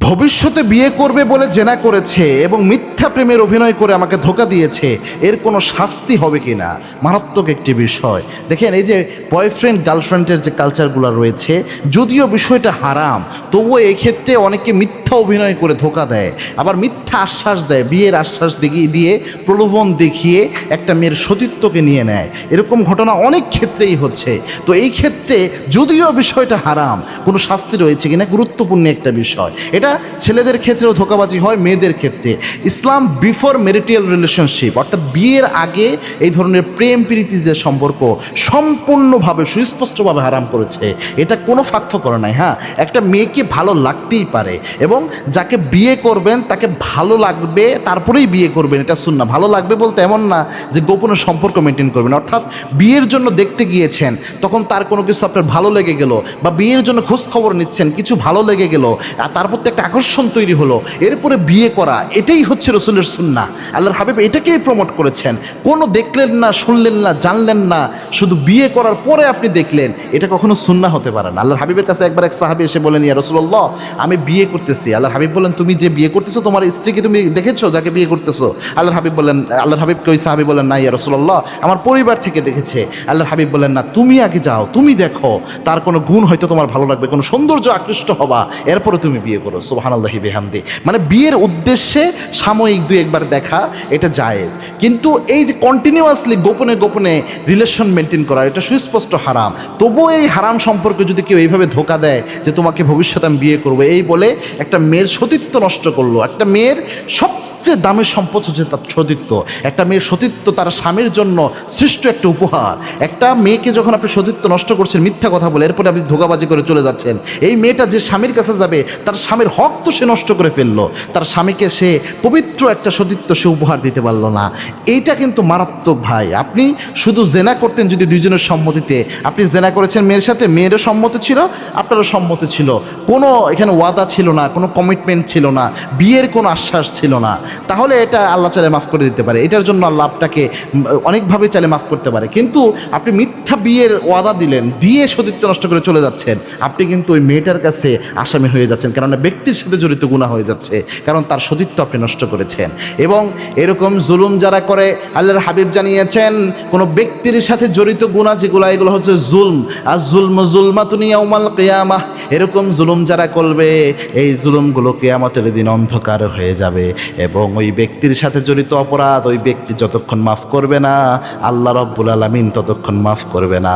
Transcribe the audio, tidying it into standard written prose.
ভবিষ্যতে বিয়ে করবে বলে জেনা করেছে এবং মিথ্যা প্রেমের অভিনয় করে আমাকে ধোঁকা দিয়েছে, এর কোনো শাস্তি হবে কি না? মারাত্মক একটি বিষয়। দেখেন, এই যে বয়ফ্রেন্ড গার্লফ্রেন্ডের যে কালচারগুলো রয়েছে, যদিও বিষয়টা হারাম, তবুও এক্ষেত্রে অনেকে মিথ্যা অভিনয় করে ধোঁকা দেয়, আবার মিথ্যা আশ্বাস দেয়, বিয়ের আশ্বাস দিয়ে প্রলোভন দেখিয়ে একটা মেয়ের সতীত্বকে নিয়ে নেয়। এরকম ঘটনা অনেক ক্ষেত্রেই হচ্ছে। তো এই ক্ষেত্রে যদিও বিষয়টা হারাম, কোনো শাস্তি রয়েছে কিনা গুরুত্বপূর্ণ একটা বিষয়। এটা ছেলেদের ক্ষেত্রেও ধোঁকাবাজি হয়, মেয়েদের ক্ষেত্রে। ইসলাম বিফোর ম্যারিটাল রিলেশনশিপ, অর্থাৎ বিয়ের আগে এই ধরনের প্রেম প্রীতি যে সম্পর্ক, সম্পূর্ণভাবে সুস্পষ্টভাবে হারাম করেছে। এটা কোনো ফাঁকফা করে নাই। হ্যাঁ, একটা মেয়েকে ভালো লাগতেই পারে, এবং যাকে বিয়ে করবেন তাকে ভালো লাগবে, তারপরেই বিয়ে করবেন, এটা সুন্নাহ। ভালো লাগবে বলতে এমন না যে গোপনে সম্পর্ক মেনটেন করবেন। অর্থাৎ বিয়ের জন্য দেখতে গিয়েছেন, তখন তার কোনো কিছু আপনার ভালো লেগে গেল, বা বিয়ের জন্য খোঁজ খবর নিচ্ছেন, কিছু ভালো লেগে গেল, আর তার প্রতি একটা আকর্ষণ তৈরি হলো, এরপরে বিয়ে করা, এটাই হচ্ছে রসুলের সুন্নাহ। আল্লাহর হাবিব এটাকেই প্রমোট করেছেন। কোনো দেখলেন না, শুনলেন না, জানলেন না, শুধু বিয়ে করার পরে আপনি দেখলেন, এটা কখনো সুন্নাহ হতে পারে না। আল্লাহর হাবিবের কাছে একবার এক সাহাবী এসে বলেন, ইয়া রাসূলুল্লাহ, আমি বিয়ে করতেছি। আল্লাহর হাবিব বলেন, তুমি যে বিয়ে করতেছো, তোমার স্ত্রীকে তুমি দেখেছো যাকে বিয়ে করতেছো? আল্লাহর হাবিবকে ওই সাহাবী বলেন, না ইয়া রাসূলুল্লাহ, আমার পরিবার থেকে দেখেছে। আল্লাহর হাবিব বলেন, না, তুমি আগে যাও, তুমি দেখো, তার কোনো গুণ হয়তো তোমার ভালো লাগবে, কোনো সৌন্দর্য আকৃষ্ট হবা, এরপরে তুমি বিয়ে করো। সুবহানাল্লাহি বিহামদি। মানে বিয়ের উদ্দেশ্যে সাময়িক দুই একবার দেখা, এটা জায়েজ, কিন্তু এই যে কন্টিনিউয়াসলি গোপনে গোপনে রিলেশন মেনটেন করা, এটা সুস্পষ্ট হারাম। তবুও এই হারাম সম্পর্কে যদি কেউ এইভাবে ধোঁকা দেয় যে তোমাকে ভবিষ্যতে আমি বিয়ে করবো, এই বলে একটা মেয়ের সতীত্ব নষ্ট করলো। একটা মেয়ের সবচেয়ে দামের সম্পদ হচ্ছে তার সতীত্ব। একটা মেয়ের সতীত্ব তার স্বামীর জন্য সৃষ্ট একটা উপহার। একটা মেয়েকে যখন আপনি সতীত্ব নষ্ট করছেন মিথ্যা কথা বলে, এরপরে আপনি ধোঁকাবাজি করে চলে যাচ্ছেন, এই মেয়েটা যে স্বামীর কাছে যাবে, তার স্বামীর হক তো সে নষ্ট করে ফেললো, তার স্বামীকে সে পবিত্র একটা সতীত্ব সে উপহার দিতে পারলো না। এইটা কিন্তু মারাত্মক ভাই। আপনি শুধু জেনা করতেন যদি দুইজনের সম্মতিতে, আপনি জেনা করেছেন মেয়ের সাথে, মেয়েরও সম্মতি ছিল, আপনারও সম্মতি ছিল, কোনো এখানে ওয়াদা ছিল না, কোনো কমিটমেন্ট ছিল না, বিয়ের কোনো আশ্বাস ছিল না, তাহলে এটা আল্লাহ চাইলে মাফ করে দিতে পারে। এটার জন্য আল্লাহ আপনাকে অনেকভাবে চাইলে মাফ করতে পারে। কিন্তু আপনি মিথ্যা বিয়ের ওয়াদা দিলেন, দিয়ে সতীত্ব নষ্ট করে চলে যাচ্ছেন, আপনি কিন্তু ওই মেয়েটার কাছে আসামি হয়ে যাচ্ছেন, কারণ ব্যক্তির সাথে জড়িত গুনাহ হয়ে যাচ্ছে, কারণ তার সতীত্ব আপনি নষ্ট করেছেন। এবং এরকম জুলুম যারা করে, আল্লাহর হাবিব জানিয়েছেন, কোনো ব্যক্তির সাথে জড়িত গুনাহ যেগুলো, এগুলো হচ্ছে জুলম। আর জুলমাতুন ইয়াউমাল কিয়ামাহ, এরকম জুলুম যারা করবে, এই জুলুমগুলো কিয়ামতের দিন অন্ধকার হয়ে যাবে, এবং ওই ব্যক্তির সাথে জড়িত অপরাধ ওই ব্যক্তি যতক্ষণ মাফ করবে না, আল্লাহ রাব্বুল আলামিন ততক্ষণ মাফ করবে না।